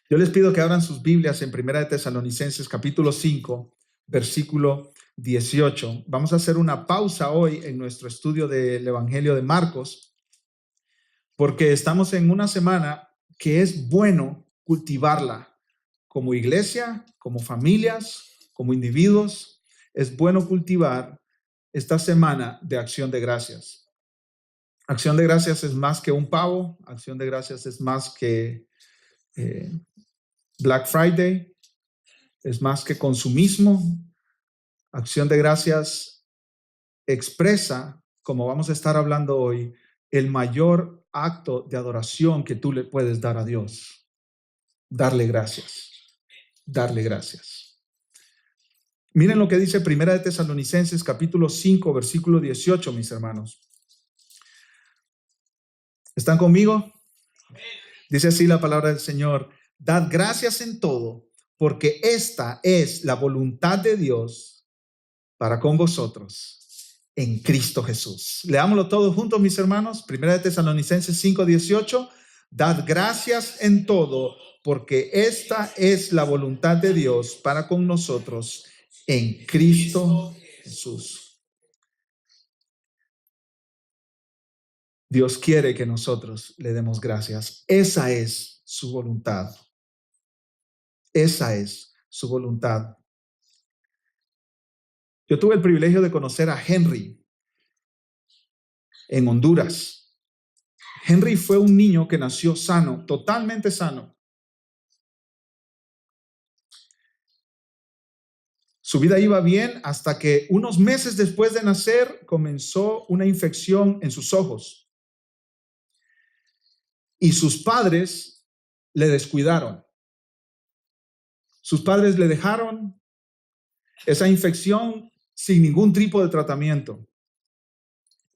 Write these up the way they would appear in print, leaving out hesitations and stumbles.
Yo les pido que abran sus Biblias en Primera de Tesalonicenses, capítulo 5, versículo 18. Vamos a hacer una pausa hoy en nuestro estudio del Evangelio de Marcos, porque estamos en una semana que es bueno cultivarla como iglesia, como familias, como individuos. Es bueno cultivar esta semana de acción de gracias. Acción de gracias es más que un pavo, acción de gracias es más que Black Friday, es más que consumismo. Acción de gracias expresa, como vamos a estar hablando hoy, el mayor acto de adoración que tú le puedes dar a Dios. Darle gracias. Darle gracias. Miren lo que dice Primera de Tesalonicenses, capítulo 5, versículo 18, mis hermanos. ¿Están conmigo? Dice así la palabra del Señor: dad gracias en todo, porque esta es la voluntad de Dios para con vosotros en Cristo Jesús. Leámoslo todos juntos, mis hermanos. Primera de Tesalonicenses 5:18. Dad gracias en todo, porque esta es la voluntad de Dios para con nosotros en Cristo Jesús. Dios quiere que nosotros le demos gracias. Esa es su voluntad. Esa es su voluntad. Yo tuve el privilegio de conocer a Henry en Honduras. Henry fue un niño que nació sano, totalmente sano. Su vida iba bien hasta que unos meses después de nacer comenzó una infección en sus ojos. Y sus padres le descuidaron. Sus padres le dejaron esa infección sin ningún tipo de tratamiento.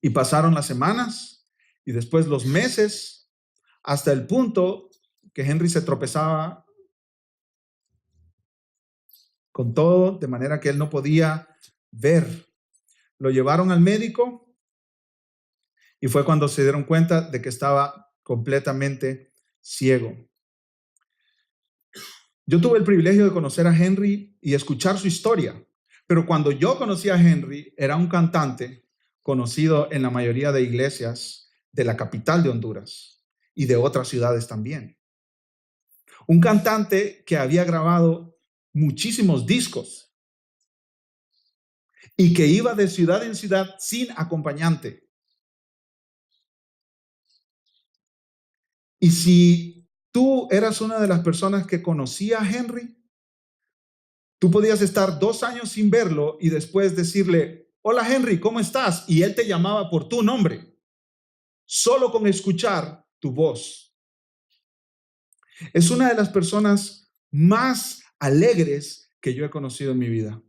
Y pasaron las semanas y después los meses, hasta el punto que Henry se tropezaba con todo, de manera que él no podía ver. Lo llevaron al médico y fue cuando se dieron cuenta de que estaba completamente ciego. Yo tuve el privilegio de conocer a Henry y escuchar su historia, pero cuando yo conocí a Henry, era un cantante conocido en la mayoría de iglesias de la capital de Honduras y de otras ciudades también. Un cantante que había grabado muchísimos discos y que iba de ciudad en ciudad sin acompañante. Y si tú eras una de las personas que conocía a Henry, tú podías estar 2 años sin verlo y después decirle: hola Henry, ¿cómo estás? Y él te llamaba por tu nombre, solo con escuchar tu voz. Es una de las personas más alegres que yo he conocido en mi vida,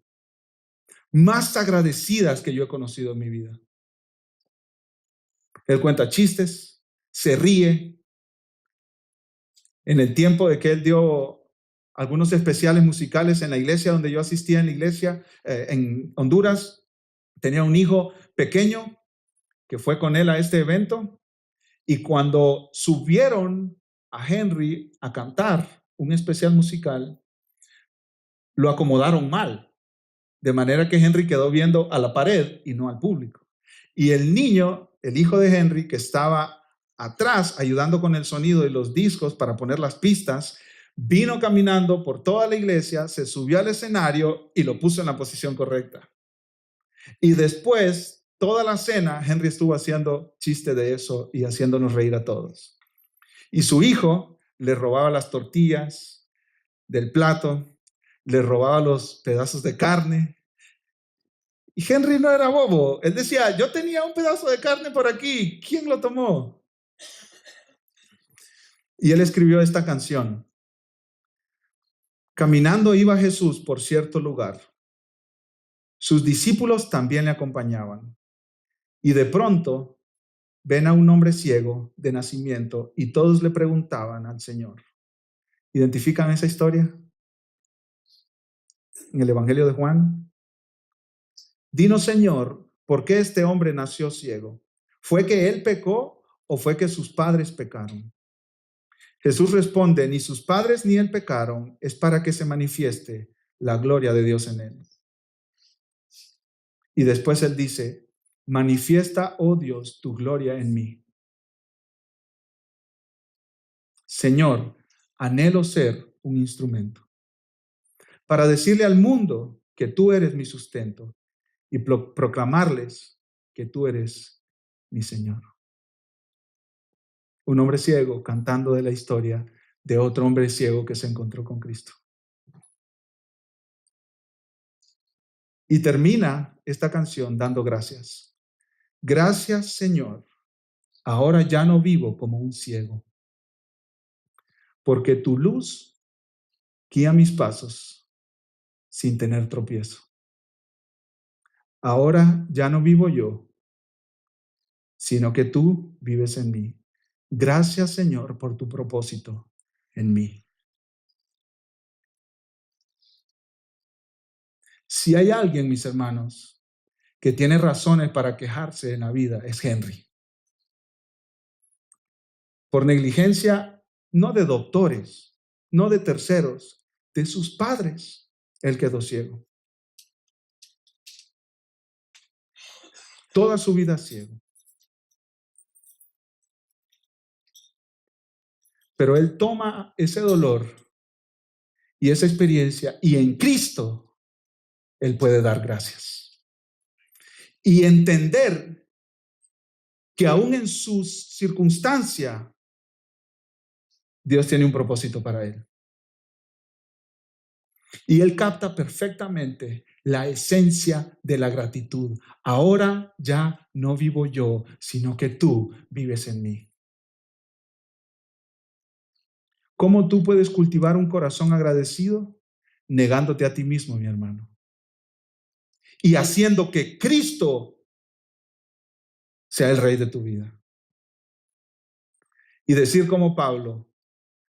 más agradecidas que yo he conocido en mi vida. Él cuenta chistes, se ríe. En el tiempo de que él dio algunos especiales musicales en la iglesia donde yo asistía, en la iglesia en Honduras, tenía un hijo pequeño que fue con él a este evento, y cuando subieron a Henry a cantar un especial musical, lo acomodaron mal, de manera que Henry quedó viendo a la pared y no al público. Y el niño, el hijo de Henry, que estaba atrás ayudando con el sonido de los discos para poner las pistas, vino caminando por toda la iglesia, se subió al escenario y lo puso en la posición correcta. Y después, toda la cena, Henry estuvo haciendo chiste de eso y haciéndonos reír a todos. Y su hijo le robaba las tortillas del plato, le robaba los pedazos de carne. Y Henry no era bobo. Él decía: yo tenía un pedazo de carne por aquí, ¿quién lo tomó? Y él escribió esta canción. Caminando iba Jesús por cierto lugar. Sus discípulos también le acompañaban. Y de pronto ven a un hombre ciego de nacimiento y todos le preguntaban al Señor. ¿Identifican esa historia? En el Evangelio de Juan. Dinos, Señor, ¿por qué este hombre nació ciego? ¿Fue que él pecó o fue que sus padres pecaron? Jesús responde, ni sus padres ni él pecaron, es para que se manifieste la gloria de Dios en él. Y después él dice, manifiesta, oh Dios, tu gloria en mí. Señor, anhelo ser un instrumento para decirle al mundo que tú eres mi sustento y proclamarles que tú eres mi Señor. Un hombre ciego cantando de la historia de otro hombre ciego que se encontró con Cristo. Y termina esta canción dando gracias. Gracias, Señor. Ahora ya no vivo como un ciego, porque tu luz guía mis pasos sin tener tropiezo. Ahora ya no vivo yo, sino que tú vives en mí. Gracias, Señor, por tu propósito en mí. Si hay alguien, mis hermanos, que tiene razones para quejarse en la vida, es Henry. Por negligencia, no de doctores, no de terceros, de sus padres, él quedó ciego. Toda su vida ciego. Pero él toma ese dolor y esa experiencia y en Cristo él puede dar gracias. Y entender que aún en su circunstancia, Dios tiene un propósito para él. Y él capta perfectamente la esencia de la gratitud. Ahora ya no vivo yo, sino que tú vives en mí. ¿Cómo tú puedes cultivar un corazón agradecido? Negándote a ti mismo, mi hermano. Y haciendo que Cristo sea el rey de tu vida. Y decir como Pablo,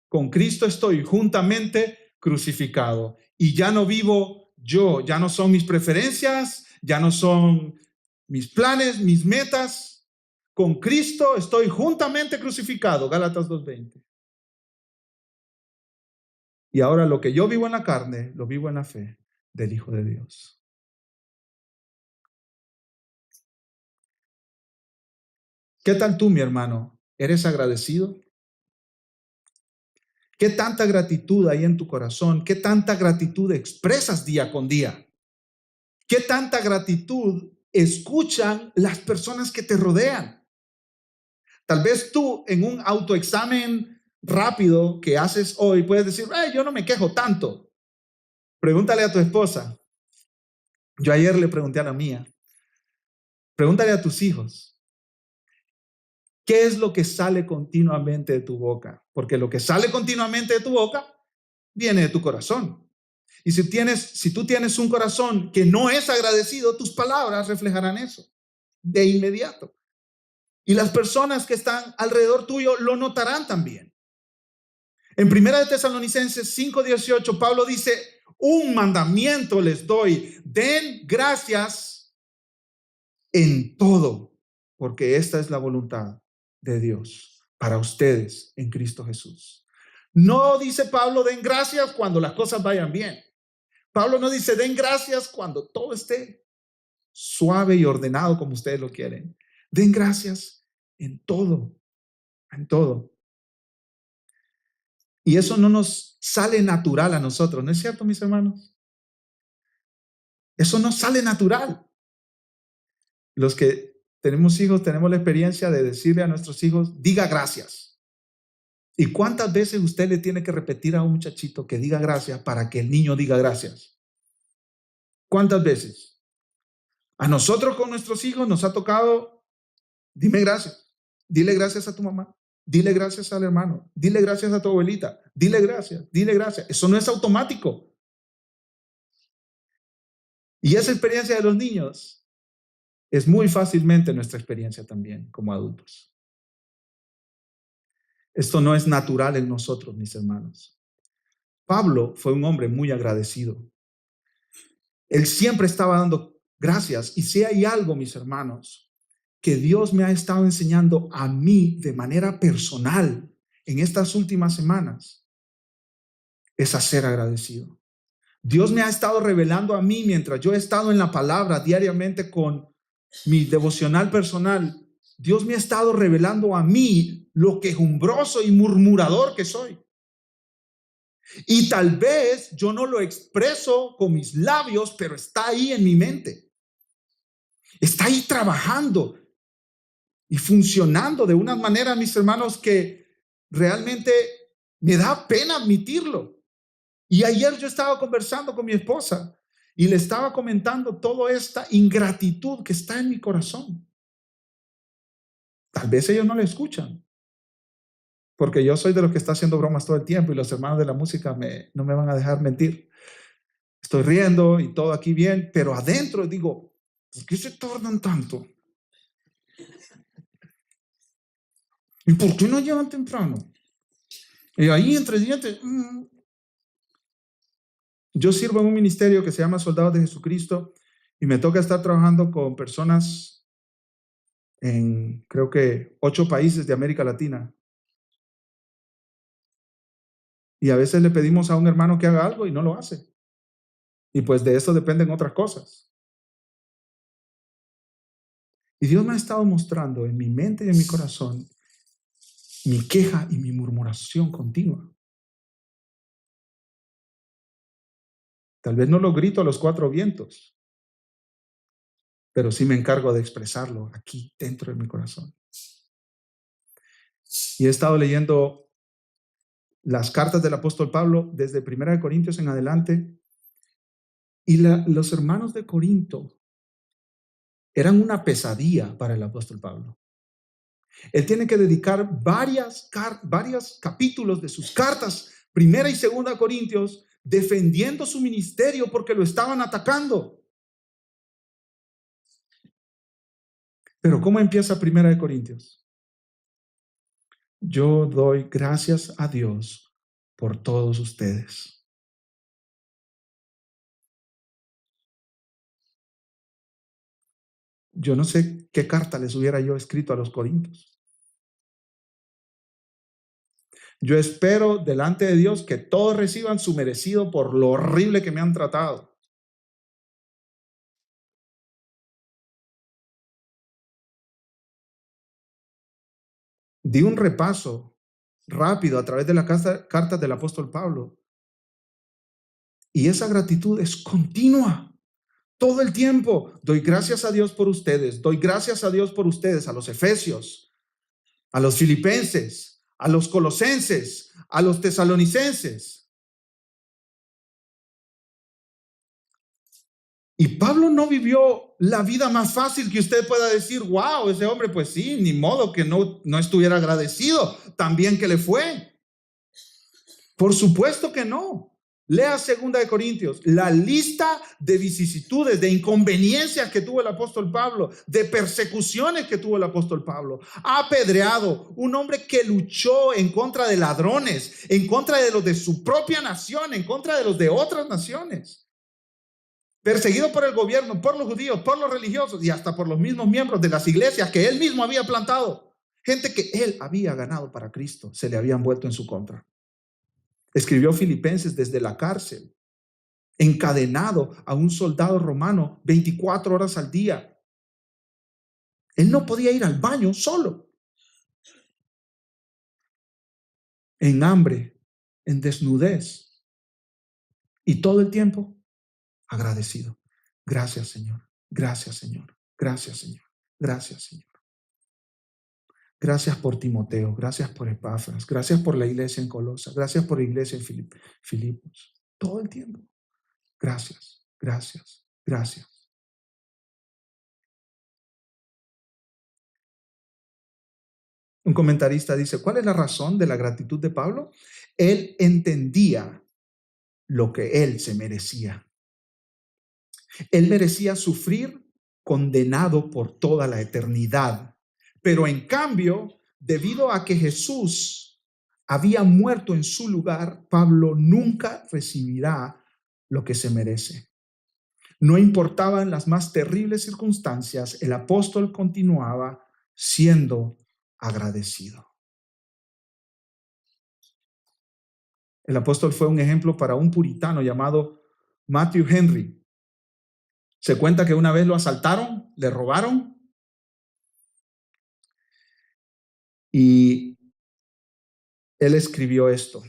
con Cristo estoy juntamente crucificado. Y ya no vivo yo, ya no son mis preferencias, ya no son mis planes, mis metas. Con Cristo estoy juntamente crucificado. Gálatas 2:20. Y ahora lo que yo vivo en la carne, lo vivo en la fe del Hijo de Dios. ¿Qué tal tú, mi hermano? ¿Eres agradecido? ¿Qué tanta gratitud hay en tu corazón? ¿Qué tanta gratitud expresas día con día? ¿Qué tanta gratitud escuchan las personas que te rodean? Tal vez tú en un autoexamen rápido que haces hoy puedes decir, yo no me quejo tanto. Pregúntale a tu esposa. Yo ayer le pregunté a la mía. Pregúntale a tus hijos. ¿Qué es lo que sale continuamente de tu boca? Porque lo que sale continuamente de tu boca viene de tu corazón. Y si tú tienes un corazón que no es agradecido, tus palabras reflejarán eso de inmediato. Y las personas que están alrededor tuyo lo notarán también. En 1 Tesalonicenses 5:18, Pablo dice, un mandamiento les doy, den gracias en todo, porque esta es la voluntad de Dios para ustedes en Cristo Jesús. No dice Pablo, den gracias cuando las cosas vayan bien. Pablo no dice, den gracias cuando todo esté suave y ordenado como ustedes lo quieren. Den gracias en todo, en todo. Y eso no nos sale natural a nosotros, ¿no es cierto, mis hermanos? Eso no sale natural. Los que tenemos hijos tenemos la experiencia de decirle a nuestros hijos, diga gracias. ¿Y cuántas veces usted le tiene que repetir a un muchachito que diga gracias para que el niño diga gracias? ¿Cuántas veces? A nosotros con nuestros hijos nos ha tocado, dime gracias, dile gracias a tu mamá, dile gracias al hermano, dile gracias a tu abuelita, dile gracias, dile gracias. Eso no es automático. Y esa experiencia de los niños es muy fácilmente nuestra experiencia también como adultos. Esto no es natural en nosotros, mis hermanos. Pablo fue un hombre muy agradecido. Él siempre estaba dando gracias. Y si hay algo, mis hermanos, que Dios me ha estado enseñando a mí de manera personal en estas últimas semanas es a ser agradecido. Dios me ha estado revelando a mí mientras yo he estado en la palabra diariamente con mi devocional personal. Dios me ha estado revelando a mí lo quejumbroso y murmurador que soy. Y tal vez yo no lo expreso con mis labios, pero está ahí en mi mente. Está ahí trabajando y funcionando de una manera, mis hermanos, que realmente me da pena admitirlo. Y ayer yo estaba conversando con mi esposa y le estaba comentando toda esta ingratitud que está en mi corazón. Tal vez ellos no le escuchan, porque yo soy de los que está haciendo bromas todo el tiempo y los hermanos de la música no me van a dejar mentir. Estoy riendo y todo aquí bien, pero adentro digo, ¿por qué se tardan tanto? ¿Y por qué no llegan temprano? Y ahí entre dientes, yo sirvo en un ministerio que se llama Soldados de Jesucristo y me toca estar trabajando con personas en, creo que 8 países de América Latina. Y a veces le pedimos a un hermano que haga algo y no lo hace. Y pues de eso dependen otras cosas. Y Dios me ha estado mostrando en mi mente y en mi corazón mi queja y mi murmuración continua. Tal vez no lo grito a los 4 vientos, pero sí me encargo de expresarlo aquí dentro de mi corazón. Y he estado leyendo las cartas del apóstol Pablo desde 1 Corintios en adelante. Y los hermanos de Corinto eran una pesadilla para el apóstol Pablo. Él tiene que dedicar varios capítulos de sus cartas, 1 y 2 Corintios, defendiendo su ministerio porque lo estaban atacando. Pero ¿cómo empieza 1 Corintios? Yo doy gracias a Dios por todos ustedes. Yo no sé qué carta les hubiera yo escrito a los corintios. Yo espero delante de Dios que todos reciban su merecido por lo horrible que me han tratado. Di un repaso rápido a través de la carta del apóstol Pablo. Y esa gratitud es continua. Todo el tiempo doy gracias a Dios por ustedes. Doy gracias a Dios por ustedes, a los efesios, a los filipenses, a los colosenses, a los tesalonicenses. Y Pablo no vivió la vida más fácil que usted pueda decir, wow, ese hombre, pues sí, ni modo que no estuviera agradecido tan bien que le fue. Por supuesto que no. Lea 2 Corintios, la lista de vicisitudes, de inconveniencias que tuvo el apóstol Pablo, de persecuciones que tuvo el apóstol Pablo. Apedreado, un hombre que luchó en contra de ladrones, en contra de los de su propia nación, en contra de los de otras naciones. Perseguido por el gobierno, por los judíos, por los religiosos y hasta por los mismos miembros de las iglesias que él mismo había plantado. Gente que él había ganado para Cristo, se le habían vuelto en su contra. Escribió Filipenses desde la cárcel, encadenado a un soldado romano 24 horas al día. Él no podía ir al baño solo. En hambre, en desnudez. Y todo el tiempo agradecido. Gracias, Señor. Gracias, Señor. Gracias, Señor. Gracias, Señor. Gracias por Timoteo. Gracias por Epafras. Gracias por la iglesia en Colosa. Gracias por la iglesia en Filipos. Todo el tiempo. Gracias, gracias, gracias. Un comentarista dice, ¿cuál es la razón de la gratitud de Pablo? Él entendía lo que él se merecía. Él merecía sufrir condenado por toda la eternidad. Pero en cambio, debido a que Jesús había muerto en su lugar, Pablo nunca recibirá lo que se merece. No importaban las más terribles circunstancias, el apóstol continuaba siendo agradecido. El apóstol fue un ejemplo para un puritano llamado Matthew Henry. Se cuenta que una vez lo asaltaron, le robaron y él escribió esto: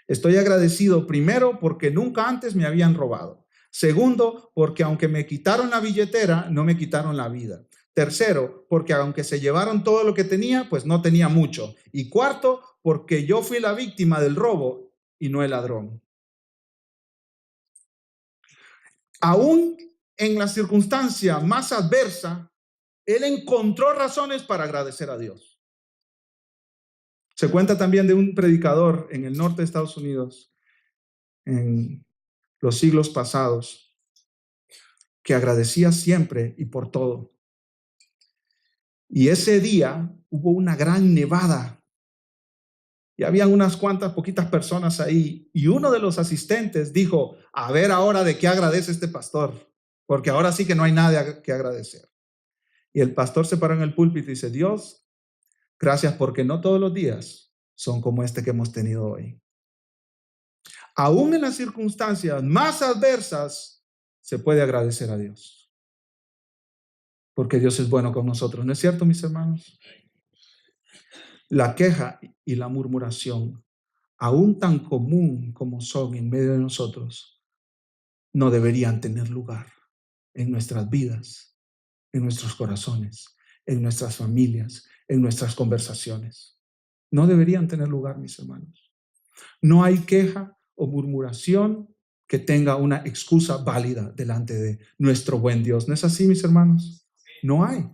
estoy agradecido primero porque nunca antes me habían robado. Segundo, porque aunque me quitaron la billetera, no me quitaron la vida. Tercero, porque aunque se llevaron todo lo que tenía, pues no tenía mucho. Y cuarto, porque yo fui la víctima del robo y no el ladrón. Aún en la circunstancia más adversa, él encontró razones para agradecer a Dios. Se cuenta también de un predicador en el norte de Estados Unidos, en los siglos pasados, que agradecía siempre y por todo. Y ese día hubo una gran nevada y habían unas cuantas poquitas personas ahí, y uno de los asistentes dijo: a ver ahora de qué agradece este pastor, porque ahora sí que no hay nada que agradecer. Y el pastor se paró en el púlpito y dice: Dios, gracias porque no todos los días son como este que hemos tenido hoy. Aún en las circunstancias más adversas se puede agradecer a Dios, porque Dios es bueno con nosotros. ¿No es cierto, mis hermanos? La queja y la murmuración, aún tan común como son en medio de nosotros, no deberían tener lugar en nuestras vidas, en nuestros corazones, en nuestras familias, en nuestras conversaciones. No deberían tener lugar, mis hermanos. No hay queja o murmuración que tenga una excusa válida delante de nuestro buen Dios. ¿No es así, mis hermanos? No hay.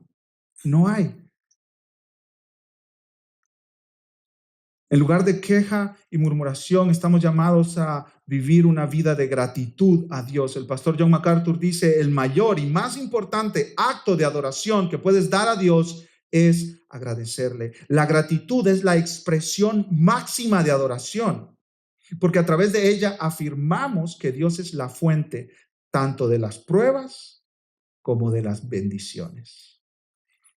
En lugar de queja y murmuración, estamos llamados a vivir una vida de gratitud a Dios. El pastor John MacArthur dice: el mayor y más importante acto de adoración que puedes dar a Dios es agradecerle. La gratitud es la expresión máxima de adoración, porque a través de ella afirmamos que Dios es la fuente tanto de las pruebas como de las bendiciones.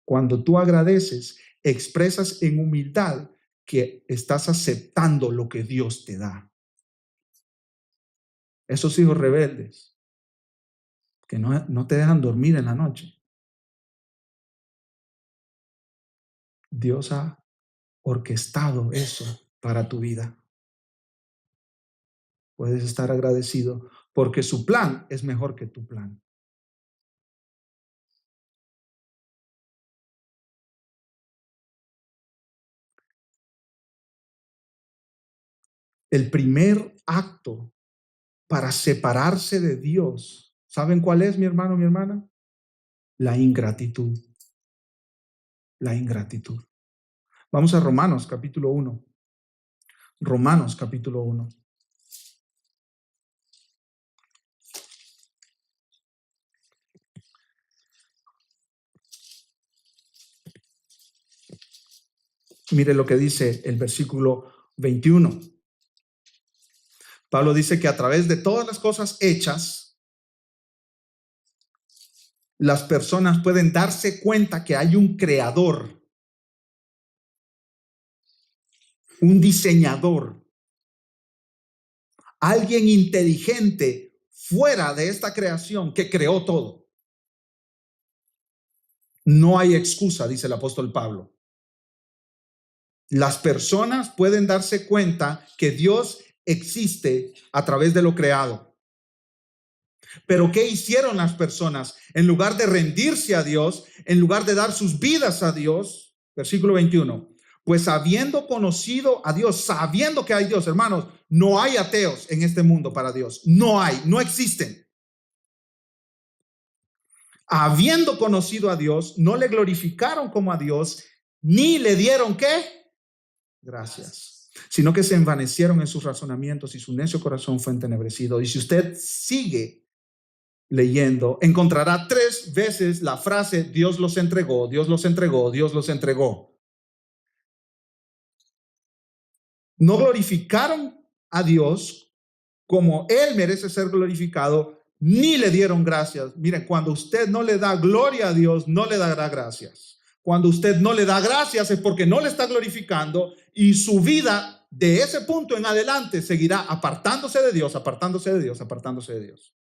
Cuando tú agradeces, expresas en humildad que estás aceptando lo que Dios te da. Esos hijos rebeldes que no te dejan dormir en la noche, Dios ha orquestado eso para tu vida. Puedes estar agradecido porque su plan es mejor que tu plan. El primer acto para separarse de Dios, ¿saben cuál es, mi hermano, mi hermana? La ingratitud. La ingratitud. Vamos a Romanos capítulo 1. Romanos capítulo 1. Mire lo que dice el versículo 21. Pablo dice que a través de todas las cosas hechas, las personas pueden darse cuenta que hay un creador, un diseñador, alguien inteligente fuera de esta creación que creó todo. No hay excusa, dice el apóstol Pablo. Las personas pueden darse cuenta que Dios existe a través de lo creado. Pero ¿qué hicieron las personas? En lugar de rendirse a Dios, en lugar de dar sus vidas a Dios, versículo 21, pues habiendo conocido a Dios, sabiendo que hay Dios, hermanos, no hay ateos en este mundo para Dios. No hay, no existen. Habiendo conocido a Dios, no le glorificaron como a Dios, ni le dieron ¿qué? Gracias. Sino que se envanecieron en sus razonamientos y su necio corazón fue entenebrecido. Y si usted sigue leyendo, encontrará 3 veces la frase Dios los entregó, Dios los entregó, Dios los entregó. No glorificaron a Dios como Él merece ser glorificado, ni le dieron gracias. Miren, cuando usted no le da gloria a Dios, no le dará gracias. Cuando usted no le da gracias es porque no le está glorificando y su vida de ese punto en adelante seguirá apartándose de Dios, apartándose de Dios, apartándose de Dios.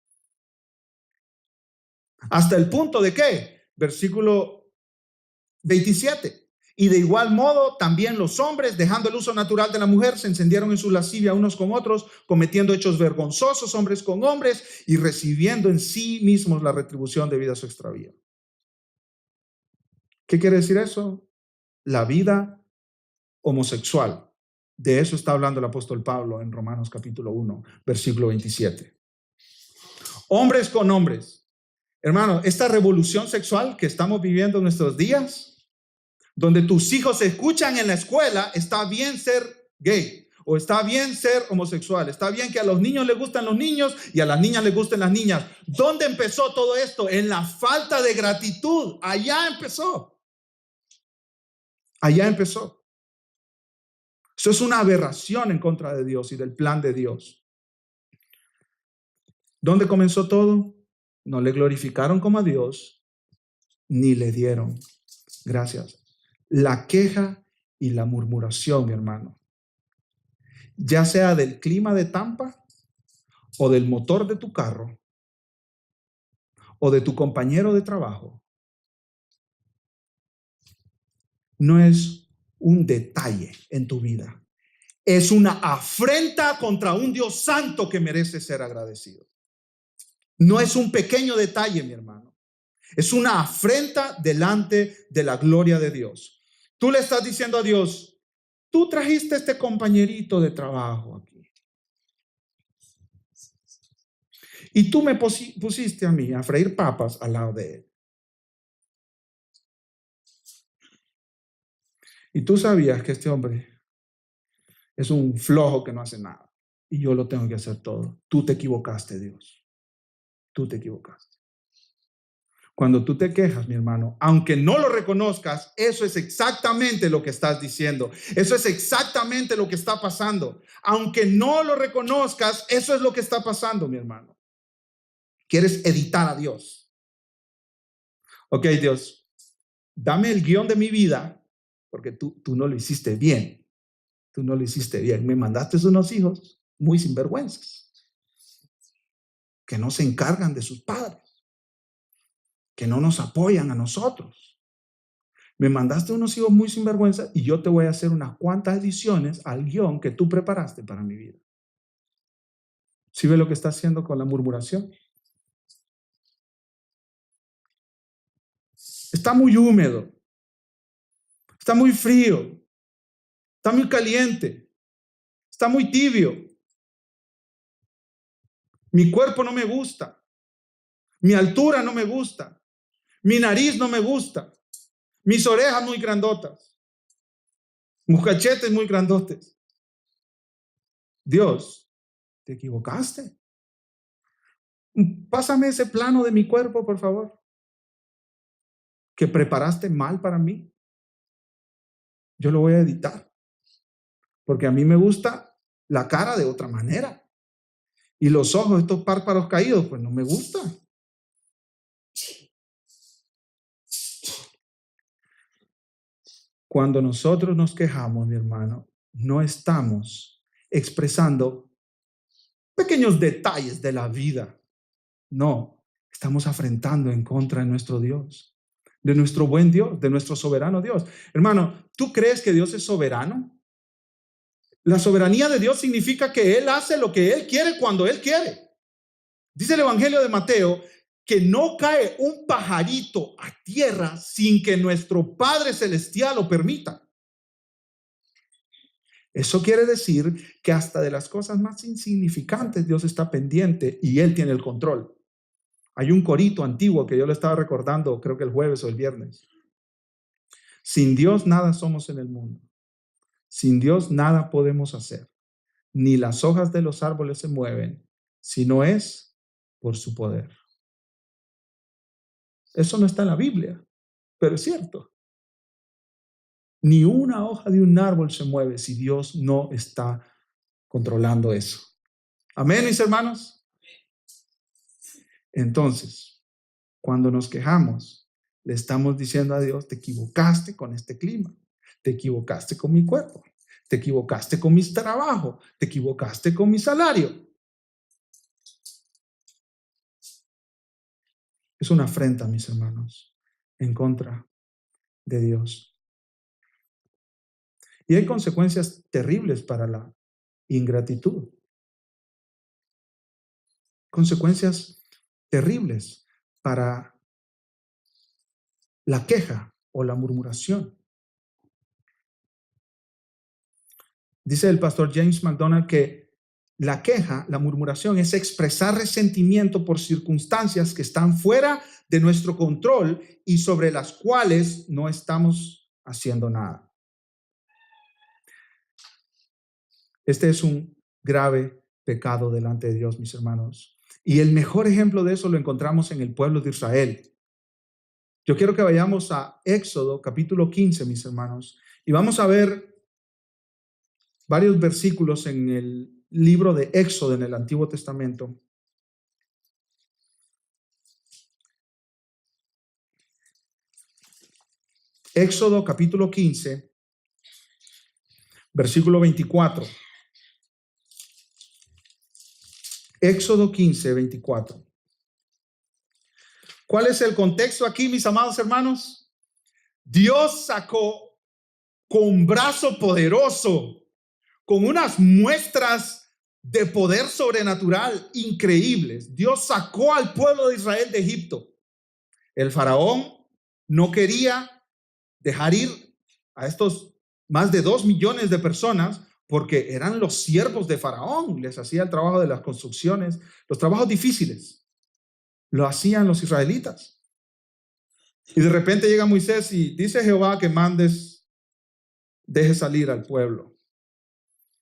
¿Hasta el punto de qué? Versículo 27. Y de igual modo también los hombres, dejando el uso natural de la mujer, se encendieron en su lascivia unos con otros, cometiendo hechos vergonzosos hombres con hombres y recibiendo en sí mismos la retribución debida a su extravío. ¿Qué quiere decir eso? La vida homosexual. De eso está hablando el apóstol Pablo en Romanos capítulo 1, versículo 27. Hombres con hombres. Hermano, esta revolución sexual que estamos viviendo en nuestros días, donde tus hijos escuchan en la escuela, está bien ser gay, o está bien ser homosexual, está bien que a los niños les gustan los niños y a las niñas les gusten las niñas. ¿Dónde empezó todo esto? En la falta de gratitud. Allá empezó. Allá empezó. Eso es una aberración en contra de Dios y del plan de Dios. ¿Dónde comenzó todo? No le glorificaron como a Dios, ni le dieron gracias. La queja y la murmuración, mi hermano, ya sea del clima de Tampa o del motor de tu carro o de tu compañero de trabajo, no es un detalle en tu vida. Es una afrenta contra un Dios santo que merece ser agradecido. No es un pequeño detalle, mi hermano. Es una afrenta delante de la gloria de Dios. Tú le estás diciendo a Dios, tú trajiste este compañerito de trabajo aquí. Y tú me pusiste a mí a freír papas al lado de él. Y tú sabías que este hombre es un flojo que no hace nada. Y yo lo tengo que hacer todo. Tú te equivocaste, Dios. Tú te equivocaste. Cuando tú te quejas, mi hermano, aunque no lo reconozcas, eso es exactamente lo que estás diciendo. Eso es exactamente lo que está pasando. Aunque no lo reconozcas, eso es lo que está pasando, mi hermano. Quieres editar a Dios. Ok, Dios, dame el guión de mi vida, porque tú no lo hiciste bien. Tú no lo hiciste bien. Me mandaste unos hijos muy sinvergüenzas, que no se encargan de sus padres, que no nos apoyan a nosotros. Me mandaste unos hijos muy sinvergüenza y yo te voy a hacer unas cuantas ediciones al guión que tú preparaste para mi vida. ¿Sí ve lo que está haciendo con la murmuración? Está muy húmedo, está muy frío, está muy caliente, está muy tibio. Mi cuerpo no me gusta, mi altura no me gusta, mi nariz no me gusta, mis orejas muy grandotas, mis cachetes muy grandotes. Dios, te equivocaste. Pásame ese plano de mi cuerpo, por favor, que preparaste mal para mí. Yo lo voy a editar, porque a mí me gusta la cara de otra manera. Y los ojos, estos párpados caídos, pues no me gustan. Cuando nosotros nos quejamos, mi hermano, no estamos expresando pequeños detalles de la vida. No, estamos afrentando en contra de nuestro Dios, de nuestro buen Dios, de nuestro soberano Dios. Hermano, ¿tú crees que Dios es soberano? La soberanía de Dios significa que Él hace lo que Él quiere cuando Él quiere. Dice el Evangelio de Mateo que no cae un pajarito a tierra sin que nuestro Padre Celestial lo permita. Eso quiere decir que hasta de las cosas más insignificantes Dios está pendiente y Él tiene el control. Hay un corito antiguo que yo lo estaba recordando, creo que el jueves o el viernes. Sin Dios nada somos en el mundo. Sin Dios nada podemos hacer. Ni las hojas de los árboles se mueven, si no es por su poder. Eso no está en la Biblia, pero es cierto. Ni una hoja de un árbol se mueve si Dios no está controlando eso. Amén, mis hermanos. Entonces, cuando nos quejamos, le estamos diciendo a Dios, te equivocaste con este clima, te equivocaste con mi cuerpo, te equivocaste con mi trabajo, te equivocaste con mi salario. Es una afrenta, mis hermanos, en contra de Dios. Y hay consecuencias terribles para la ingratitud. Consecuencias terribles para la queja o la murmuración. Dice el pastor James MacDonald que la queja, la murmuración, es expresar resentimiento por circunstancias que están fuera de nuestro control y sobre las cuales no estamos haciendo nada. Este es un grave pecado delante de Dios, mis hermanos. Y el mejor ejemplo de eso lo encontramos en el pueblo de Israel. Yo quiero que vayamos a Éxodo, capítulo 15, mis hermanos, y vamos a ver varios versículos en el libro de Éxodo en el Antiguo Testamento. Éxodo capítulo 15, versículo 24. Éxodo 15, 24. ¿Cuál es el contexto aquí, mis amados hermanos? Dios sacó con brazo poderoso, con unas muestras de poder sobrenatural increíbles. Dios sacó al pueblo de Israel de Egipto. El faraón no quería dejar ir a estos más de 2 millones de personas porque eran los siervos de faraón. Les hacía el trabajo de las construcciones, los trabajos difíciles. Lo hacían los israelitas. Y de repente llega Moisés y dice Jehová que deje salir al pueblo.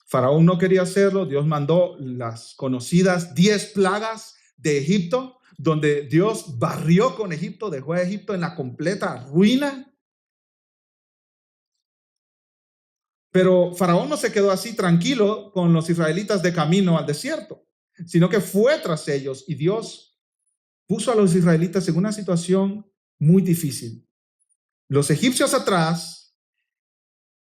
Faraón no quería hacerlo. Dios mandó las conocidas 10 plagas de Egipto, donde Dios barrió con Egipto, dejó a Egipto en la completa ruina. Pero Faraón no se quedó así tranquilo con los israelitas de camino al desierto, sino que fue tras ellos y Dios puso a los israelitas en una situación muy difícil. Los egipcios atrás,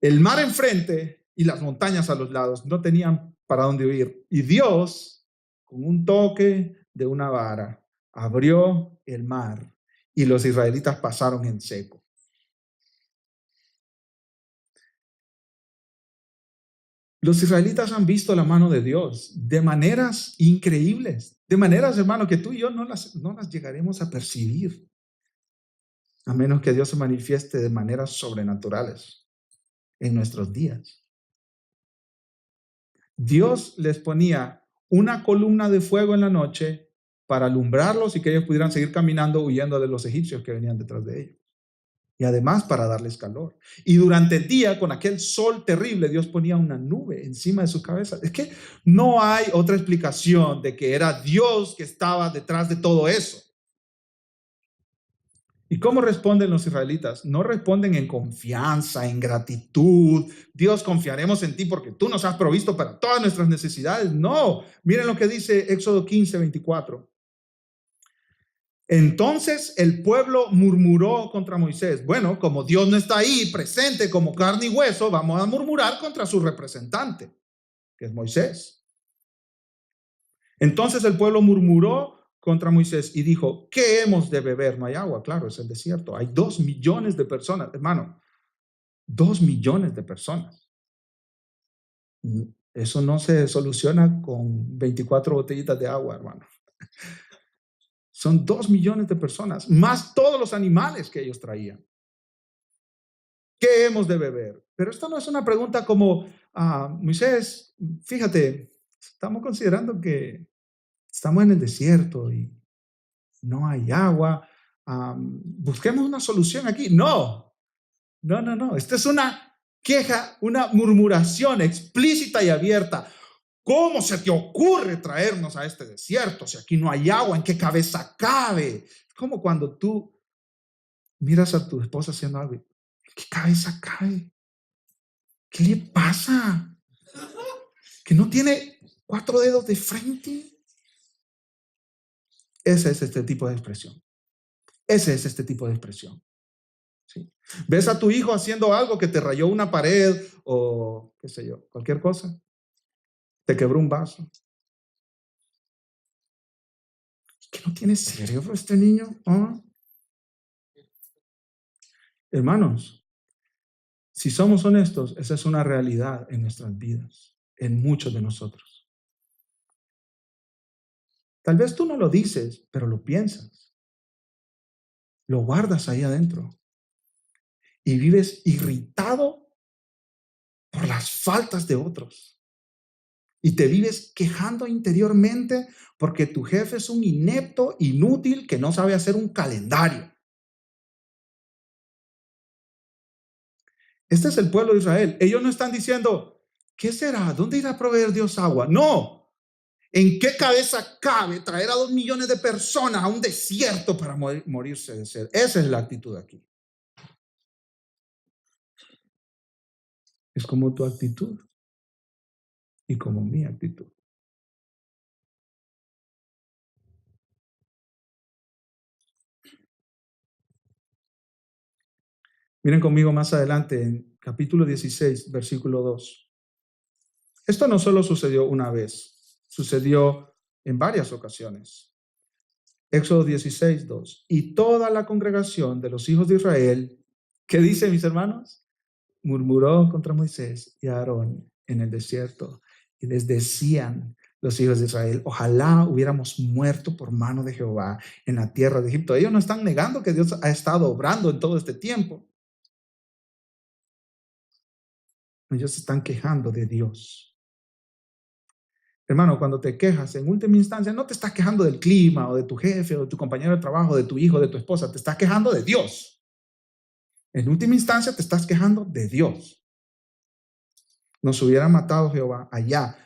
el mar enfrente y las montañas a los lados. No tenían para dónde huir. Y Dios, con un toque de una vara, abrió el mar y los israelitas pasaron en seco. Los israelitas han visto la mano de Dios de maneras increíbles, de maneras, hermano, que tú y yo no las llegaremos a percibir, a menos que Dios se manifieste de maneras sobrenaturales en nuestros días. Dios les ponía una columna de fuego en la noche para alumbrarlos y que ellos pudieran seguir caminando huyendo de los egipcios que venían detrás de ellos. Y además para darles calor. Y durante el día, con aquel sol terrible, Dios ponía una nube encima de su cabeza. Es que no hay otra explicación de que era Dios que estaba detrás de todo eso. ¿Y cómo responden los israelitas? No responden en confianza, en gratitud. Dios, confiaremos en ti porque tú nos has provisto para todas nuestras necesidades. No, miren lo que dice Éxodo 15, 24. Entonces el pueblo murmuró contra Moisés. Bueno, como Dios no está ahí presente como carne y hueso, vamos a murmurar contra su representante, que es Moisés. Entonces el pueblo murmuró contra Moisés y dijo, ¿qué hemos de beber? No hay agua, claro, es el desierto. Hay 2 millones de personas, hermano. 2 millones de personas. Eso no se soluciona con 24 botellitas de agua, hermano. Son 2 millones de personas, más todos los animales que ellos traían. ¿Qué hemos de beber? Pero esto no es una pregunta como, Moisés, fíjate, estamos considerando que estamos en el desierto y no hay agua. Busquemos una solución aquí. No. Esta es una queja, una murmuración explícita y abierta. ¿Cómo se te ocurre traernos a este desierto si aquí no hay agua? ¿En qué cabeza cabe? Es como cuando tú miras a tu esposa haciendo algo. ¿En qué cabeza cabe? ¿Qué le pasa? ¿Que no tiene 4 dedos de frente? Ese es este tipo de expresión. Ese es este tipo de expresión. ¿sí? ¿Ves a tu hijo haciendo algo que te rayó una pared o qué sé yo, cualquier cosa? Te quebró un vaso. ¿Que no tiene cerebro este niño? ¿Ah? Hermanos, si somos honestos, esa es una realidad en nuestras vidas, en muchos de nosotros. Tal vez tú no lo dices, pero lo piensas. Lo guardas ahí adentro. Y vives irritado por las faltas de otros. Y te vives quejando interiormente porque tu jefe es un inepto, inútil, que no sabe hacer un calendario. Este es el pueblo de Israel. Ellos no están diciendo, ¿qué será? ¿Dónde irá a proveer Dios agua? No. ¿En qué cabeza cabe traer a 2 millones de personas a un desierto para morirse de sed? Esa es la actitud aquí. Es como tu actitud y como mi actitud. Miren conmigo más adelante en capítulo 16, versículo 2. Esto no solo sucedió una vez, sucedió en varias ocasiones. Éxodo 16, 2. Y toda la congregación de los hijos de Israel, ¿qué dice, mis hermanos? Murmuró contra Moisés y Aarón en el desierto y les decían los hijos de Israel, ojalá hubiéramos muerto por mano de Jehová en la tierra de Egipto. Ellos no están negando que Dios ha estado obrando en todo este tiempo. Ellos se están quejando de Dios. Hermano, cuando te quejas, en última instancia, no te estás quejando del clima o de tu jefe o de tu compañero de trabajo, de tu hijo, de tu esposa, te estás quejando de Dios. En última instancia, te estás quejando de Dios. Nos hubiera matado Jehová allá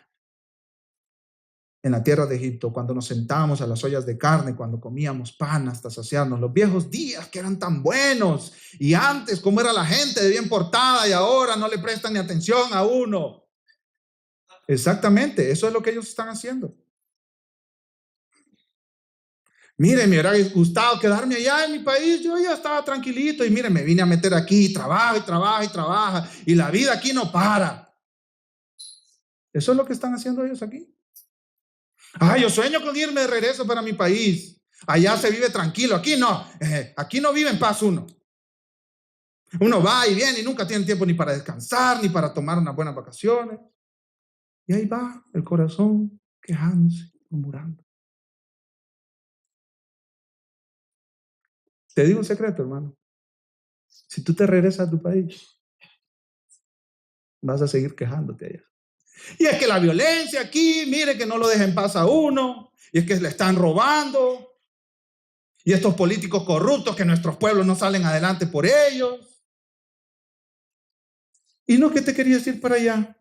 en la tierra de Egipto, cuando nos sentábamos a las ollas de carne, cuando comíamos pan hasta saciarnos, los viejos días que eran tan buenos, y antes cómo era la gente de bien portada y ahora no le prestan ni atención a uno. Exactamente, eso es lo que ellos están haciendo. Mire, me hubiera gustado quedarme allá en mi país, yo ya estaba tranquilito y mire, me vine a meter aquí, trabaja y trabaja y trabaja y la vida aquí no para. Eso es lo que están haciendo ellos aquí. Yo sueño con irme de regreso para mi país. Allá se vive tranquilo, aquí no vive en paz uno. Uno va y viene y nunca tiene tiempo ni para descansar, ni para tomar unas buenas vacaciones. Y ahí va el corazón quejándose, murmurando. Te digo un secreto, hermano. Si tú te regresas a tu país, vas a seguir quejándote allá. Y es que la violencia aquí, mire que no lo deja en paz a uno. Y es que le están robando. Y estos políticos corruptos que nuestros pueblos no salen adelante por ellos. ¿Y no que te querías ir para allá?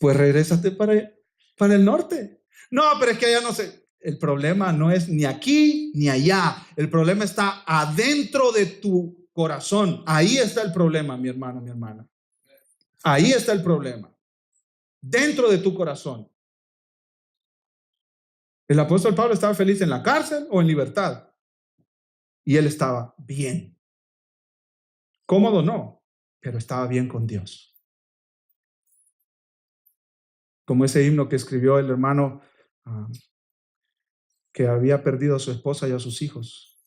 Pues regrésate para el norte. No, pero es que allá no sé. El problema no es ni aquí ni allá. El problema está adentro de tu corazón. Ahí está el problema, mi hermano, mi hermana. Ahí está el problema. Dentro de tu corazón. ¿El apóstol Pablo estaba feliz en la cárcel o en libertad? Y él estaba bien. Cómodo no, pero estaba bien con Dios. Como ese himno que escribió el hermano que había perdido a su esposa y a sus hijos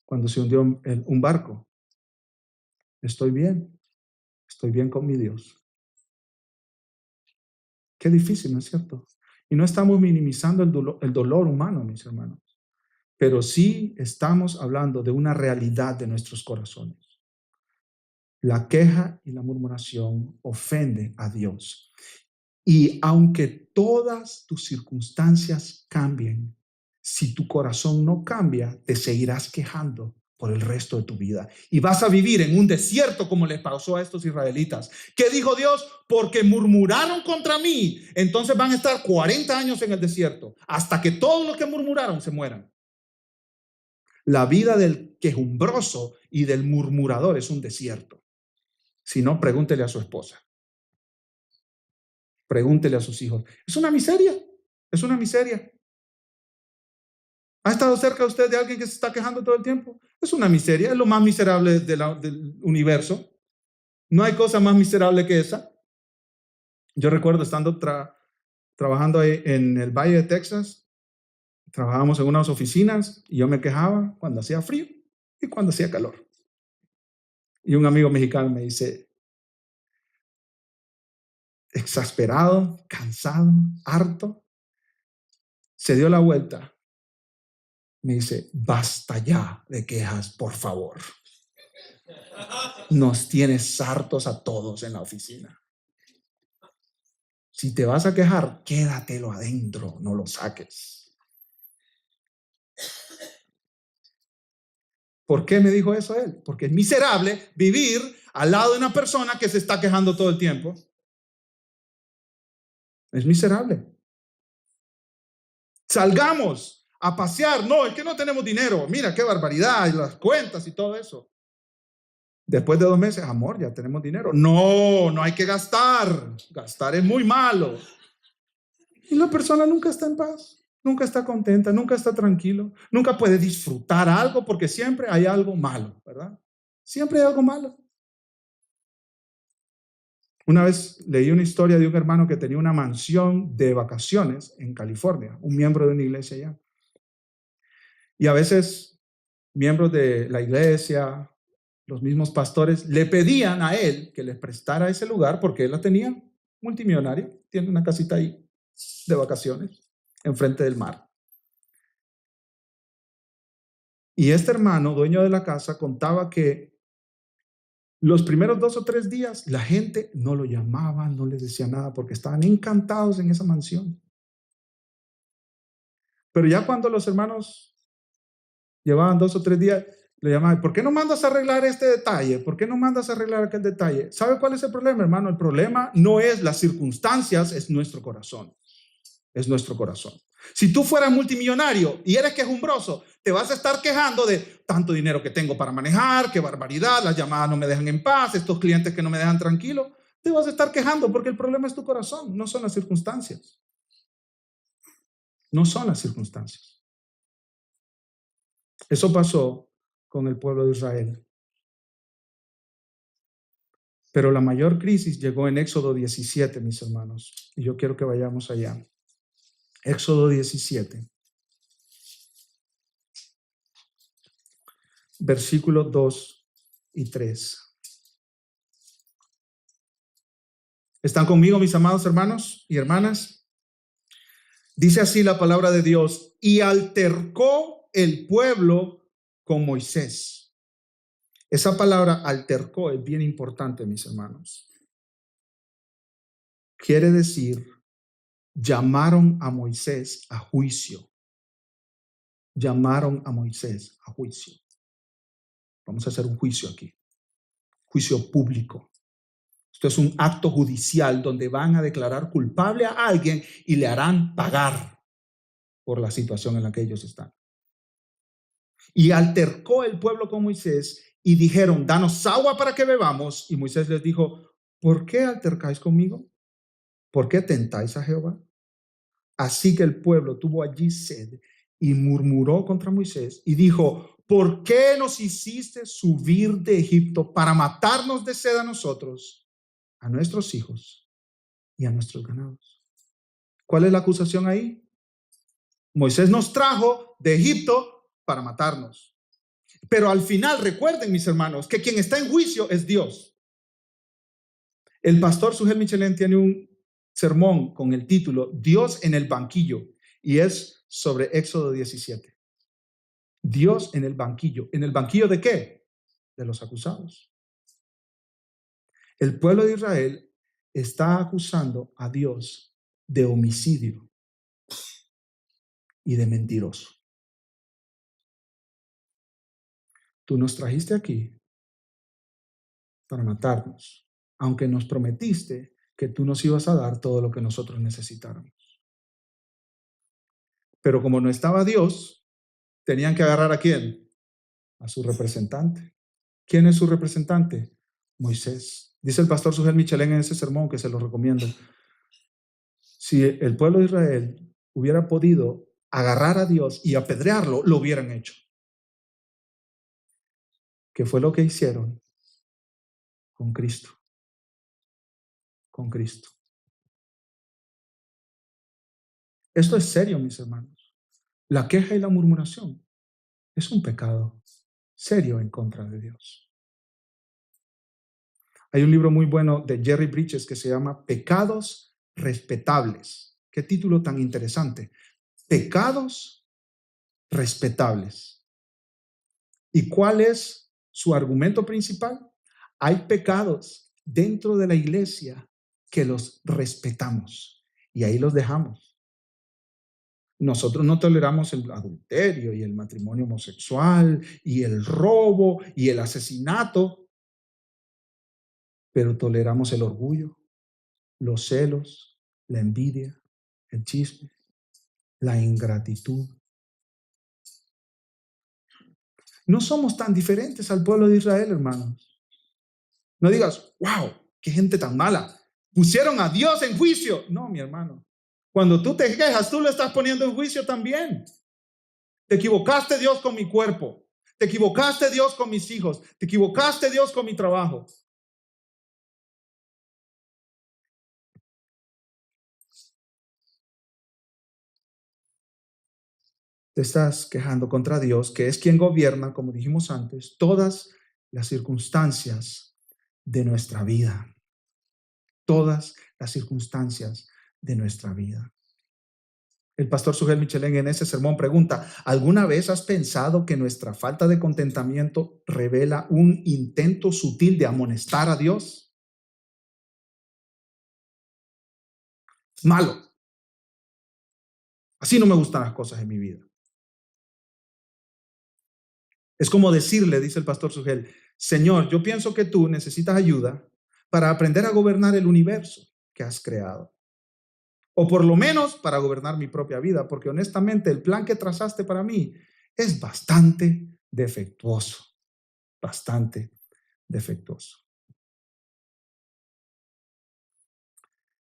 cuando se hundió un barco. Estoy bien con mi Dios. Qué difícil, ¿no es cierto? Y no estamos minimizando el dolor humano, mis hermanos, pero sí estamos hablando de una realidad de nuestros corazones. La queja y la murmuración ofende a Dios. Y aunque todas tus circunstancias cambien, si tu corazón no cambia, te seguirás quejando por el resto de tu vida. Y vas a vivir en un desierto como les pasó a estos israelitas. ¿Qué dijo Dios? Porque murmuraron contra mí. Entonces van a estar 40 años en el desierto, hasta que todos los que murmuraron se mueran. La vida del quejumbroso y del murmurador es un desierto. Si no, pregúntele a su esposa. Pregúntele a sus hijos. Es una miseria. Es una miseria. ¿Ha estado cerca usted de alguien que se está quejando todo el tiempo? Es una miseria, es lo más miserable del universo. No hay cosa más miserable que esa. Yo recuerdo estando trabajando ahí en el Valle de Texas, trabajábamos en unas oficinas y yo me quejaba cuando hacía frío y cuando hacía calor. Y un amigo mexicano me dice, exasperado, cansado, harto, se dio la vuelta. Me dice, basta ya de quejas, por favor. Nos tienes hartos a todos en la oficina. Si te vas a quejar, quédatelo adentro, no lo saques. ¿Por qué me dijo eso él? Porque es miserable vivir al lado de una persona que se está quejando todo el tiempo. Es miserable. Salgamos a pasear. No, es que no tenemos dinero. Mira qué barbaridad, y las cuentas y todo eso. Después de 2 meses, amor, ya tenemos dinero. No, no hay que gastar. Gastar es muy malo. Y la persona nunca está en paz, nunca está contenta, nunca está tranquilo, nunca puede disfrutar algo porque siempre hay algo malo, ¿verdad? Siempre hay algo malo. Una vez leí una historia de un hermano que tenía una mansión de vacaciones en California, un miembro de una iglesia allá. Y a veces miembros de la iglesia, los mismos pastores, le pedían a él que les prestara ese lugar porque él la tenía multimillonario, tiene una casita ahí de vacaciones enfrente del mar. Y este hermano, dueño de la casa, contaba que los primeros 2 o 3 días la gente no lo llamaba, no le decía nada porque estaban encantados en esa mansión. Pero ya cuando los hermanos llevaban 2 o 3 días, le llamaban, ¿por qué no mandas a arreglar este detalle? ¿Por qué no mandas a arreglar aquel detalle? ¿Sabe cuál es el problema, hermano? El problema no es las circunstancias, es nuestro corazón. Es nuestro corazón. Si tú fueras multimillonario y eres quejumbroso, te vas a estar quejando de tanto dinero que tengo para manejar, qué barbaridad, las llamadas no me dejan en paz, estos clientes que no me dejan tranquilo. Te vas a estar quejando porque el problema es tu corazón, no son las circunstancias. No son las circunstancias. Eso pasó con el pueblo de Israel. Pero la mayor crisis llegó en Éxodo 17, mis hermanos. Y yo quiero que vayamos allá. Éxodo 17. Versículos 2 y 3. ¿Están conmigo, mis amados hermanos y hermanas? Dice así la palabra de Dios: y altercó el pueblo con Moisés. Esa palabra altercó es bien importante, mis hermanos. Quiere decir, llamaron a Moisés a juicio. Llamaron a Moisés a juicio. Vamos a hacer un juicio aquí. Juicio público. Esto es un acto judicial donde van a declarar culpable a alguien y le harán pagar por la situación en la que ellos están. Y altercó el pueblo con Moisés y dijeron, danos agua para que bebamos. Y Moisés les dijo, ¿por qué altercáis conmigo? ¿Por qué tentáis a Jehová? Así que el pueblo tuvo allí sed y murmuró contra Moisés y dijo, ¿por qué nos hiciste subir de Egipto para matarnos de sed a nosotros, a nuestros hijos y a nuestros ganados? ¿Cuál es la acusación ahí? Moisés nos trajo de Egipto para matarnos. Pero al final, recuerden, mis hermanos, que quien está en juicio es Dios. El pastor Sugel Michelén tiene un sermón con el título Dios en el banquillo, y es sobre Éxodo 17. Dios en el banquillo. ¿En el banquillo de qué? De los acusados. El pueblo de Israel está acusando a Dios de homicidio y de mentiroso. Tú nos trajiste aquí para matarnos, aunque nos prometiste que tú nos ibas a dar todo lo que nosotros necesitáramos. Pero como no estaba Dios, tenían que agarrar ¿a quién? A su representante. ¿Quién es su representante? Moisés. Dice el pastor Sugel Michelén en ese sermón, que se lo recomiendo. Si el pueblo de Israel hubiera podido agarrar a Dios y apedrearlo, lo hubieran hecho. ¿Qué fue lo que hicieron? Con Cristo. Con Cristo. Esto es serio, mis hermanos. La queja y la murmuración es un pecado serio en contra de Dios. Hay un libro muy bueno de Jerry Bridges que se llama Pecados Respetables. Qué título tan interesante. Pecados respetables. ¿Y cuál es su argumento principal? Hay pecados dentro de la iglesia que los respetamos y ahí los dejamos. Nosotros no toleramos el adulterio y el matrimonio homosexual y el robo y el asesinato, pero toleramos el orgullo, los celos, la envidia, el chisme, la ingratitud. No somos tan diferentes al pueblo de Israel, hermanos. No digas, wow, qué gente tan mala. Pusieron a Dios en juicio. No, mi hermano. Cuando tú te quejas, tú lo estás poniendo en juicio también. Te equivocaste, Dios, con mi cuerpo. Te equivocaste, Dios, con mis hijos. Te equivocaste, Dios, con mi trabajo. Te estás quejando contra Dios, que es quien gobierna, como dijimos antes, todas las circunstancias de nuestra vida. Todas las circunstancias de nuestra vida. El pastor Sugel Michelén en ese sermón pregunta, ¿alguna vez has pensado que nuestra falta de contentamiento revela un intento sutil de amonestar a Dios? Es malo. Así no me gustan las cosas en mi vida. Es como decirle, dice el pastor Sugel, Señor, yo pienso que tú necesitas ayuda para aprender a gobernar el universo que has creado. O por lo menos para gobernar mi propia vida, porque honestamente el plan que trazaste para mí es bastante defectuoso, bastante defectuoso.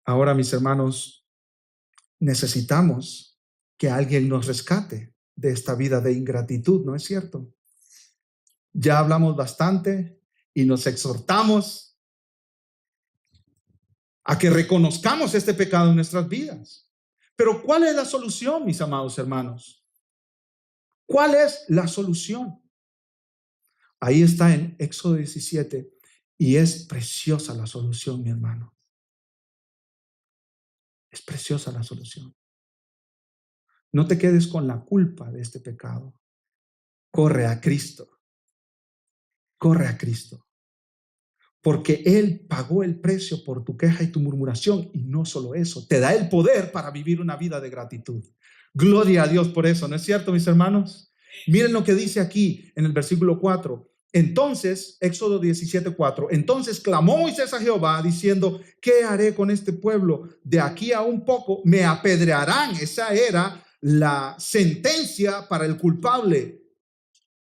Ahora, mis hermanos, necesitamos que alguien nos rescate de esta vida de ingratitud, ¿no es cierto? Ya hablamos bastante y nos exhortamos a que reconozcamos este pecado en nuestras vidas. Pero ¿cuál es la solución, mis amados hermanos? ¿Cuál es la solución? Ahí está en Éxodo 17 y es preciosa la solución, mi hermano. Es preciosa la solución. No te quedes con la culpa de este pecado. Corre a Cristo. Corre a Cristo. Porque Él pagó el precio por tu queja y tu murmuración. Y no solo eso, te da el poder para vivir una vida de gratitud. Gloria a Dios por eso, ¿no es cierto, mis hermanos? Miren lo que dice aquí en el versículo 4. Entonces, Éxodo 17:4, entonces clamó Moisés a Jehová diciendo, ¿qué haré con este pueblo? De aquí a un poco me apedrearán. Esa era la sentencia para el culpable.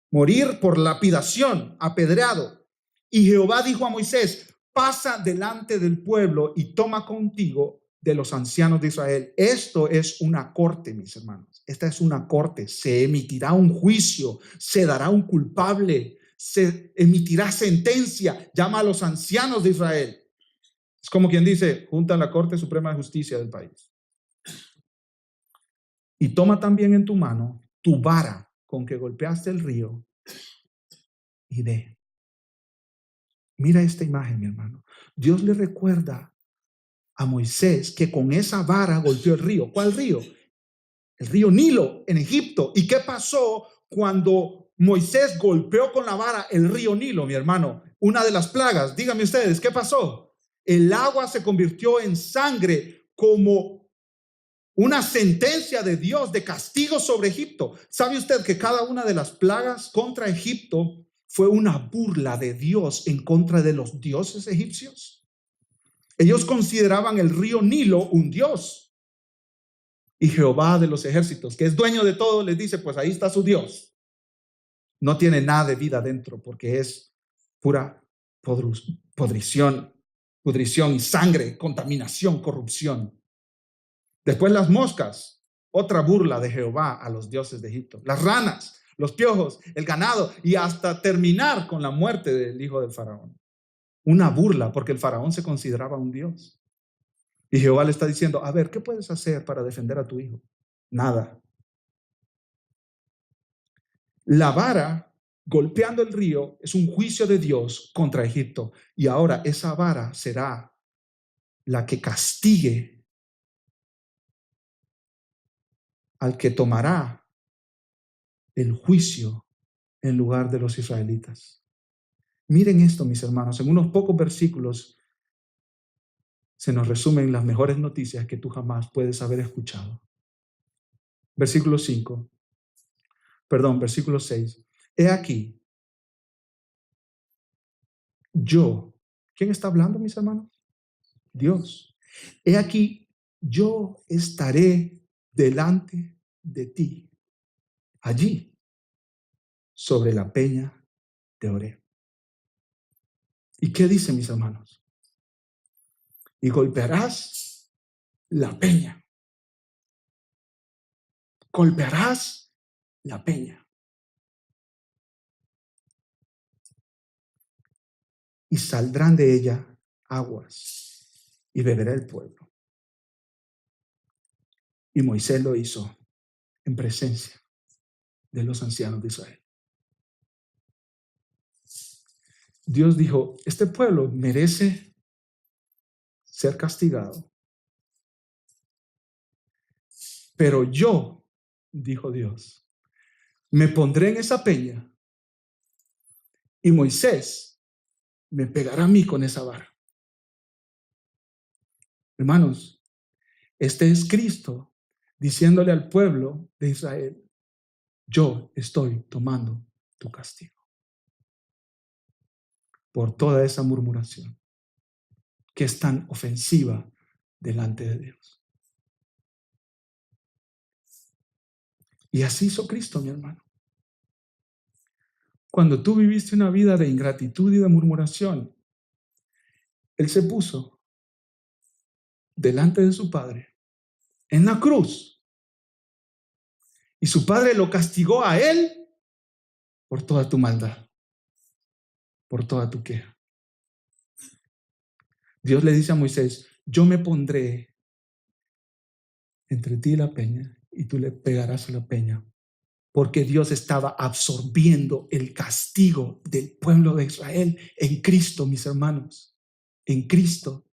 Morir por lapidación, apedreado. Y Jehová dijo a Moisés, pasa delante del pueblo y toma contigo de los ancianos de Israel. Esto es una corte, mis hermanos. Esta es una corte. Se emitirá un juicio, se dará un culpable, se emitirá sentencia. Llama a los ancianos de Israel. Es como quien dice, junta la Corte Suprema de Justicia del país. Y toma también en tu mano tu vara con que golpeaste el río y ve. Mira esta imagen, mi hermano. Dios le recuerda a Moisés que con esa vara golpeó el río. ¿Cuál río? El río Nilo en Egipto. ¿Y qué pasó cuando Moisés golpeó con la vara el río Nilo, mi hermano? Una de las plagas. Díganme ustedes, ¿qué pasó? El agua se convirtió en sangre como una sentencia de Dios de castigo sobre Egipto. ¿Sabe usted que cada una de las plagas contra Egipto fue una burla de Dios en contra de los dioses egipcios? Ellos consideraban el río Nilo un dios. Y Jehová de los ejércitos, que es dueño de todo, les dice, pues ahí está su Dios. No tiene nada de vida dentro porque es pura pudrición y sangre, contaminación, corrupción. Después las moscas, otra burla de Jehová a los dioses de Egipto. Las ranas, los piojos, el ganado y hasta terminar con la muerte del hijo del faraón. Una burla porque el faraón se consideraba un dios. Y Jehová le está diciendo, a ver, ¿qué puedes hacer para defender a tu hijo? Nada. La vara golpeando el río es un juicio de Dios contra Egipto. Y ahora esa vara será la que castigue al que tomará el juicio en lugar de los israelitas. Miren esto, mis hermanos, en unos pocos versículos se nos resumen las mejores noticias que tú jamás puedes haber escuchado. Versículo 6. He aquí, yo. ¿Quién está hablando, mis hermanos? Dios. He aquí, yo estaré delante de ti, allí, sobre la peña de Oreb. ¿Y qué dice, mis hermanos? Y golpearás la peña. Golpearás la peña. Y saldrán de ella aguas y beberá el pueblo. Y Moisés lo hizo en presencia de los ancianos de Israel. Dios dijo, este pueblo merece ser castigado. Pero yo, dijo Dios, me pondré en esa peña y Moisés me pegará a mí con esa vara. Hermanos, este es Cristo diciéndole al pueblo de Israel, yo estoy tomando tu castigo por toda esa murmuración que es tan ofensiva delante de Dios. Y así hizo Cristo, mi hermano. Cuando tú viviste una vida de ingratitud y de murmuración, Él se puso delante de su Padre en la cruz. Y su Padre lo castigó a Él por toda tu maldad, por toda tu queja. Dios le dice a Moisés, yo me pondré entre ti y la peña y tú le pegarás a la peña. Porque Dios estaba absorbiendo el castigo del pueblo de Israel en Cristo, mis hermanos, en Cristo.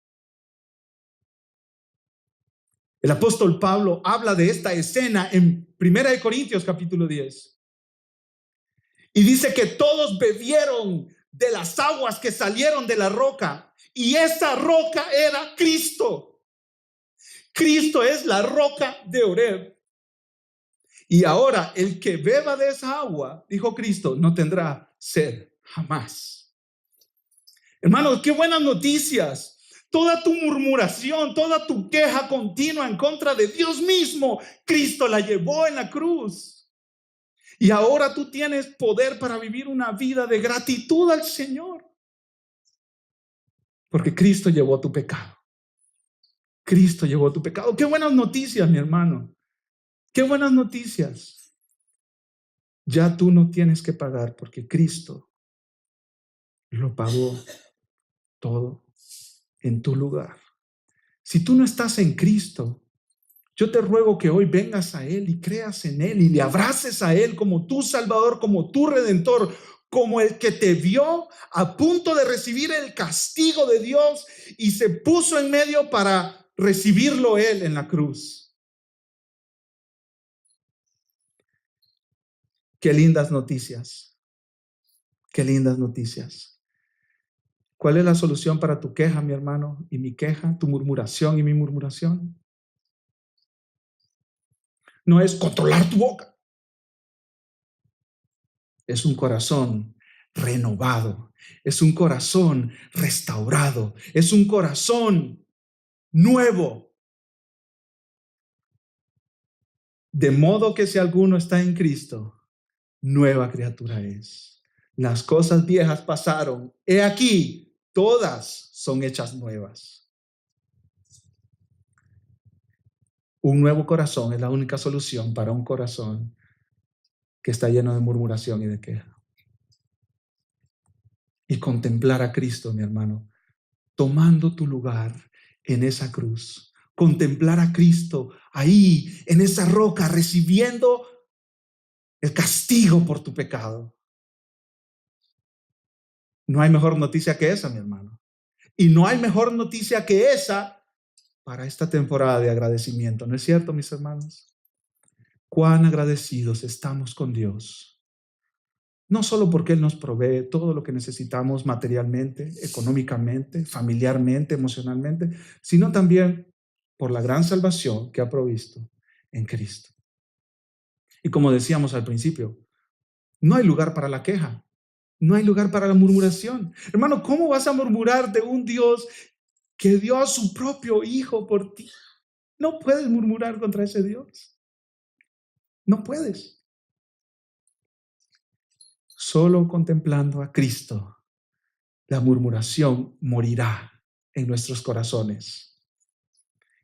El apóstol Pablo habla de esta escena en 1 Corintios capítulo 10. Y dice que todos bebieron de las aguas que salieron de la roca. Y esa roca era Cristo. Cristo es la roca de Oreb. Y ahora el que beba de esa agua, dijo Cristo, no tendrá sed jamás. Hermanos, qué buenas noticias. Toda tu murmuración, toda tu queja continua en contra de Dios mismo, Cristo la llevó en la cruz. Y ahora tú tienes poder para vivir una vida de gratitud al Señor. Porque Cristo llevó tu pecado. Cristo llevó tu pecado. Qué buenas noticias, mi hermano. Qué buenas noticias. Ya tú no tienes que pagar porque Cristo lo pagó todo en tu lugar. Si tú no estás en Cristo, yo te ruego que hoy vengas a Él y creas en Él y le abraces a Él como tu Salvador, como tu Redentor, como el que te vio a punto de recibir el castigo de Dios y se puso en medio para recibirlo Él en la cruz. Qué lindas noticias. Qué lindas noticias. ¿Cuál es la solución para tu queja, mi hermano, y mi queja, tu murmuración y mi murmuración? No es controlar tu boca. Es un corazón renovado. Es un corazón restaurado. Es un corazón nuevo. De modo que si alguno está en Cristo, nueva criatura es. Las cosas viejas pasaron. He aquí, todas son hechas nuevas. Un nuevo corazón es la única solución para un corazón que está lleno de murmuración y de queja. Y contemplar a Cristo, mi hermano, tomando tu lugar en esa cruz. Contemplar a Cristo ahí, en esa roca, recibiendo el castigo por tu pecado. No hay mejor noticia que esa, mi hermano. Y no hay mejor noticia que esa para esta temporada de agradecimiento. ¿No es cierto, mis hermanos? Cuán agradecidos estamos con Dios. No solo porque Él nos provee todo lo que necesitamos materialmente, económicamente, familiarmente, emocionalmente, sino también por la gran salvación que ha provisto en Cristo. Y como decíamos al principio, no hay lugar para la queja, no hay lugar para la murmuración. Hermano, ¿cómo vas a murmurar de un Dios que dio a su propio Hijo por ti? No puedes murmurar contra ese Dios. No puedes. Solo contemplando a Cristo, la murmuración morirá en nuestros corazones.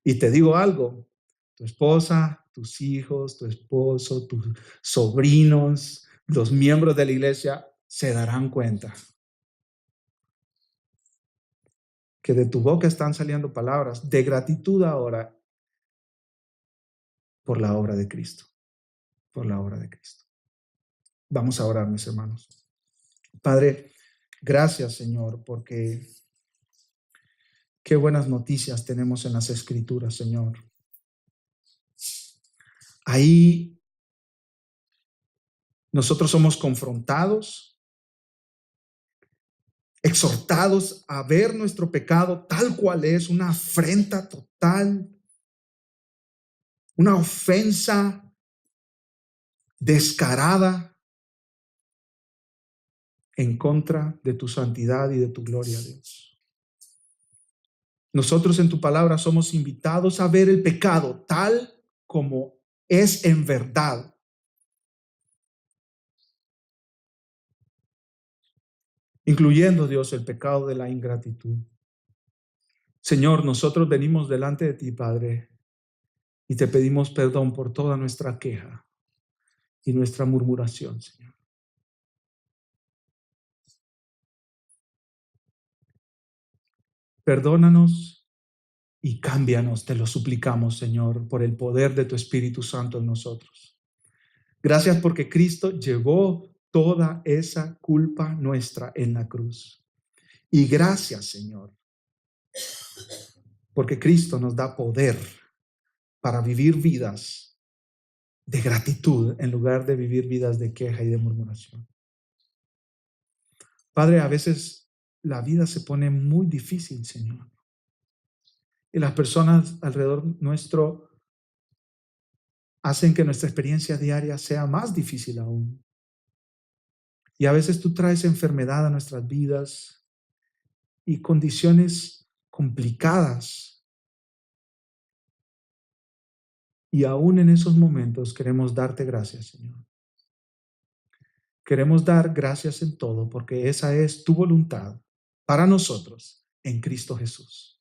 Y te digo algo, tu esposa, tus hijos, tu esposo, tus sobrinos, los miembros de la iglesia se darán cuenta que de tu boca están saliendo palabras de gratitud ahora por la obra de Cristo, por la obra de Cristo. Vamos a orar, mis hermanos. Padre, gracias, Señor, porque qué buenas noticias tenemos en las Escrituras, Señor. Ahí nosotros somos confrontados, exhortados a ver nuestro pecado tal cual es, una afrenta total, una ofensa descarada en contra de tu santidad y de tu gloria, Dios. Nosotros en tu palabra somos invitados a ver el pecado tal como es en verdad. Incluyendo, Dios, el pecado de la ingratitud. Señor, nosotros venimos delante de ti, Padre, y te pedimos perdón por toda nuestra queja y nuestra murmuración, Señor. Perdónanos y cámbianos, te lo suplicamos, Señor, por el poder de tu Espíritu Santo en nosotros. Gracias porque Cristo llevó toda esa culpa nuestra en la cruz. Y gracias, Señor, porque Cristo nos da poder para vivir vidas de gratitud en lugar de vivir vidas de queja y de murmuración. Padre, a veces la vida se pone muy difícil, Señor. Y las personas alrededor nuestro hacen que nuestra experiencia diaria sea más difícil aún. Y a veces tú traes enfermedad a nuestras vidas y condiciones complicadas. Y aún en esos momentos queremos darte gracias, Señor. Queremos dar gracias en todo porque esa es tu voluntad para nosotros en Cristo Jesús.